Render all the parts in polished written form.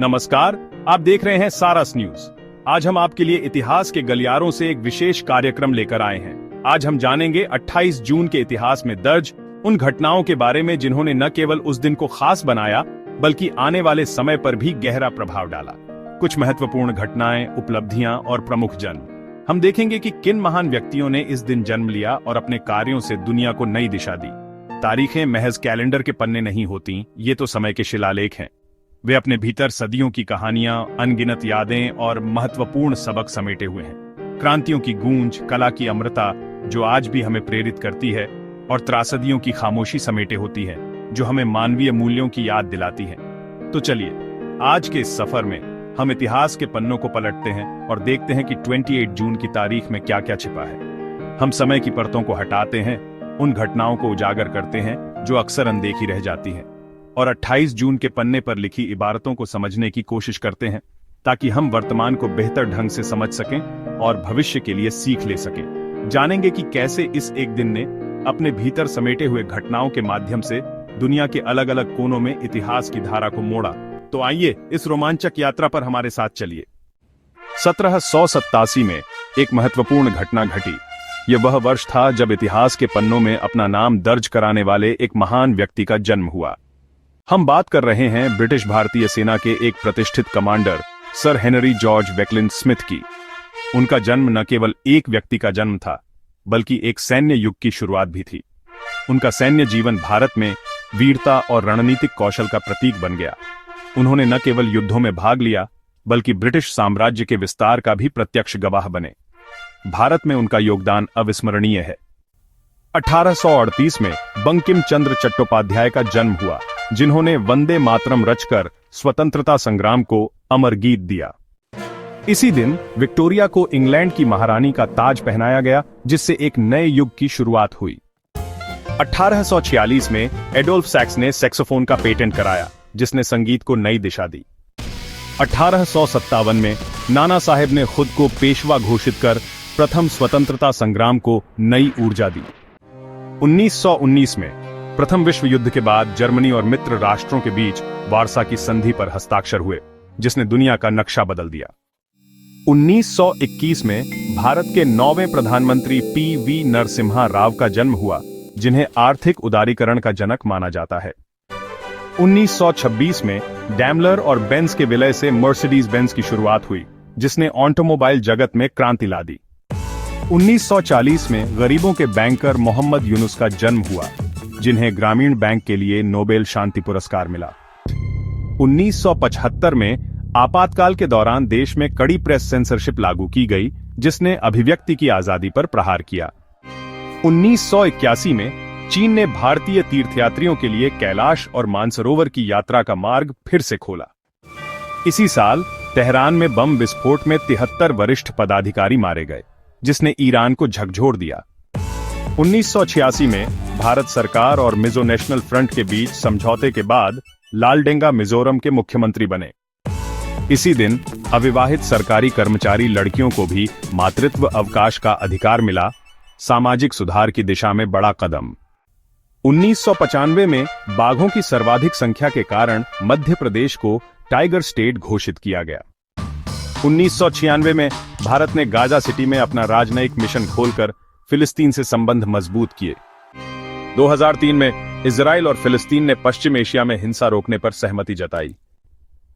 नमस्कार, आप देख रहे हैं सारस न्यूज। आज हम आपके लिए इतिहास के गलियारों से एक विशेष कार्यक्रम लेकर आए हैं। आज हम जानेंगे 28 जून के इतिहास में दर्ज उन घटनाओं के बारे में जिन्होंने न केवल उस दिन को खास बनाया बल्कि आने वाले समय पर भी गहरा प्रभाव डाला। कुछ महत्वपूर्ण घटनाएं, उपलब्धियां और प्रमुख जन्म। हम देखेंगे कि किन महान व्यक्तियों ने इस दिन जन्म लिया और अपने कार्यों से दुनिया को नई दिशा दी। तारीखें महज कैलेंडर के पन्ने नहीं होती, ये तो समय के शिलालेख हैं। वे अपने भीतर सदियों की कहानियां, अनगिनत यादें और महत्वपूर्ण सबक समेटे हुए हैं। क्रांतियों की गूंज, कला की अमृता जो आज भी हमें प्रेरित करती है, और त्रासदियों की खामोशी समेटे होती है जो हमें मानवीय मूल्यों की याद दिलाती है। तो चलिए, आज के इस सफर में हम इतिहास के पन्नों को पलटते हैं और देखते हैं कि 28 जून की तारीख में क्या क्या छिपा है। हम समय की परतों को हटाते हैं, उन घटनाओं को उजागर करते हैं जो अक्सर अनदेखी रह जाती हैं, और 28 जून के पन्ने पर लिखी इबारतों को समझने की कोशिश करते हैं ताकि हम वर्तमान को बेहतर ढंग से समझ सकें और भविष्य के लिए सीख ले सकें। जानेंगे कि कैसे इस एक दिन ने अपने भीतर समेटे हुए घटनाओं के माध्यम से दुनिया के अलग अलग कोनों में इतिहास की धारा को मोड़ा। तो आइए इस रोमांचक यात्रा पर हमारे साथ चलिए। 1787 में एक महत्वपूर्ण घटना घटी। यह वह वर्ष था जब इतिहास के पन्नों में अपना नाम दर्ज कराने वाले एक महान व्यक्ति का जन्म हुआ। हम बात कर रहे हैं ब्रिटिश भारतीय सेना के एक प्रतिष्ठित commander sir Henry George Wakelin Smith की। उनका जन्म न केवल एक व्यक्ति का जन्म था बल्कि एक सैन्य युग की शुरुआत भी थी। उनका सैन्य जीवन भारत में वीरता और रणनीतिक कौशल का प्रतीक बन गया। उन्होंने न केवल युद्धों में भाग लिया बल्कि ब्रिटिश साम्राज्य के विस्तार का भी प्रत्यक्ष गवाह बने। भारत में उनका योगदान अविस्मरणीय है। 1838 में बंकिम चंद्र चट्टोपाध्याय का जन्म हुआ, जिन्होंने वंदे मातरम रचकर स्वतंत्रता संग्राम को अमर गीत दिया। इसी दिन विक्टोरिया को इंग्लैंड की महारानी का ताज पहनाया गया, जिससे एक नए युग की शुरुआत हुई। 1846 में एडोल्फ सैक्स ने सैक्सोफोन का पेटेंट कराया, जिसने संगीत को नई दिशा दी। 1857 में नाना साहेब ने खुद को पेशवा घोषित कर प्रथम स्वतंत्रता संग्राम को नई ऊर्जा दी। 1919 में प्रथम विश्व युद्ध के बाद जर्मनी और मित्र राष्ट्रों के बीच वार्सा की संधि पर हस्ताक्षर हुए, जिसने दुनिया का नक्शा बदल दिया। 1921 में भारत के 9वें प्रधानमंत्री पी.वी. नरसिम्हा राव का जन्म हुआ, जिन्हें आर्थिक उदारीकरण का जनक माना जाता है। 1926 में डैमलर और बेंज के विलय से मर्सिडीज बेंज की शुरुआत हुई, जिसने ऑटोमोबाइल जगत में क्रांति ला दी। 1940 में गरीबों के बैंकर मोहम्मद यूनुस का जन्म हुआ, जिन्हें ग्रामीण बैंक के लिए नोबेल शांति पुरस्कार मिला। 1975 में आपातकाल के दौरान देश में कड़ी प्रेस सेंसरशिप लागू की गई, जिसने अभिव्यक्ति की आजादी पर प्रहार किया। 1981 में चीन ने भारतीय तीर्थयात्रियों के लिए कैलाश और मानसरोवर की यात्रा का मार्ग फिर से खोला। इसी साल तेहरान में बम विस्फोट में 73 वरिष्ठ पदाधिकारी मारे गए, जिसने ईरान को झकझोर दिया। 1986 में भारत सरकार और मिजो नेशनल फ्रंट के बीच समझौते के बाद लालडेंगा मिजोरम के मुख्यमंत्री बने। इसी दिन अविवाहित सरकारी कर्मचारी लड़कियों को भी मातृत्व अवकाश का अधिकार मिला, सामाजिक सुधार की दिशा में बड़ा कदम। 1995 में बाघों की सर्वाधिक संख्या के कारण मध्य प्रदेश को टाइगर स्टेट घोषित किया गया। 1996 में भारत ने गाजा सिटी में अपना राजनयिक मिशन खोलकर फिलिस्तीन से संबंध मजबूत किए। 2003 में इजराइल और फिलिस्तीन ने पश्चिम एशिया में हिंसा रोकने पर सहमति जताई।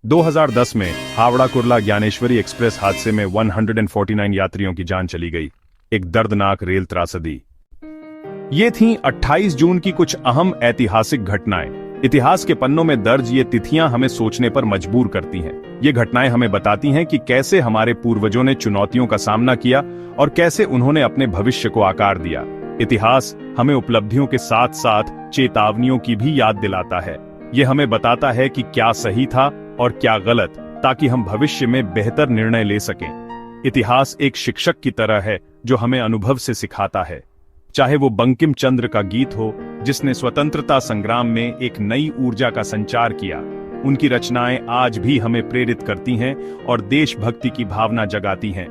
2010 में हावड़ा कुर्ला ज्ञानेश्वरी एक्सप्रेस हादसे में 149 यात्रियों की जान चली गई, एक दर्दनाक रेल त्रासदी। ये थीं 28 जून की कुछ अहम ऐतिहासिक घटनाएं। इतिहास के पन्नों में दर्ज ये तिथियां हमें सोचने पर मजबूर करती हैं। ये घटनाएं हमें बताती हैं कि कैसे हमारे पूर्वजों ने चुनौतियों का सामना किया और कैसे उन्होंने अपने भविष्य को आकार दिया। इतिहास हमें उपलब्धियों के साथ साथ चेतावनियों की भी याद दिलाता है। ये हमें बताता है कि क्या सही था और क्या गलत, ताकि हम भविष्य में बेहतर निर्णय ले सकें। इतिहास एक शिक्षक की तरह है जो हमें अनुभव से सिखाता है। चाहे वो बंकिम चंद्र का गीत हो, जिसने स्वतंत्रता संग्राम में एक नई ऊर्जा का संचार किया, उनकी रचनाएं आज भी हमें प्रेरित करती हैं और देशभक्ति की भावना जगाती हैं।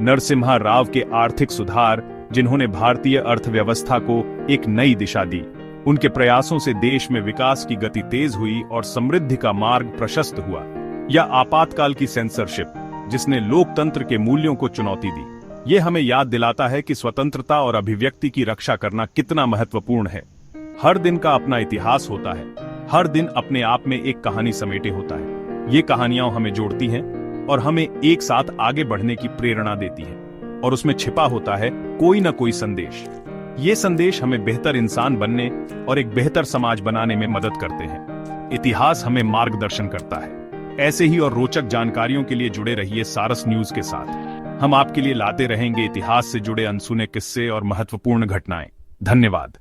नरसिम्हा राव के आर्थिक सुधार, जिन्होंने भारतीय अर्थव्यवस्था को एक नई दिशा दी, उनके प्रयासों से देश में विकास की गति तेज हुई और समृद्धि का मार्ग प्रशस्त हुआ। या आपातकाल की सेंसरशिप जिसने लोकतंत्र के मूल्यों को चुनौती दी। ये हमें याद दिलाता है कि स्वतंत्रता और अभिव्यक्ति की रक्षा करना कितना महत्वपूर्ण है। हर दिन का अपना इतिहास होता है, हर दिन अपने आप में एक कहानी समेटे होता है। ये कहानियां हमें जोड़ती हैं और हमें एक साथ आगे बढ़ने की प्रेरणा देती हैं। और उसमें छिपा होता है कोई ना कोई संदेश। ये संदेश हमें बेहतर इंसान बनने और एक बेहतर समाज बनाने में मदद करते हैं। इतिहास हमें मार्गदर्शन करता है। ऐसे ही और रोचक जानकारियों के लिए जुड़े रहिए सारस न्यूज के साथ। हम आपके लिए लाते रहेंगे इतिहास से जुड़े अनसुने किस्से और महत्वपूर्ण घटनाएं। धन्यवाद।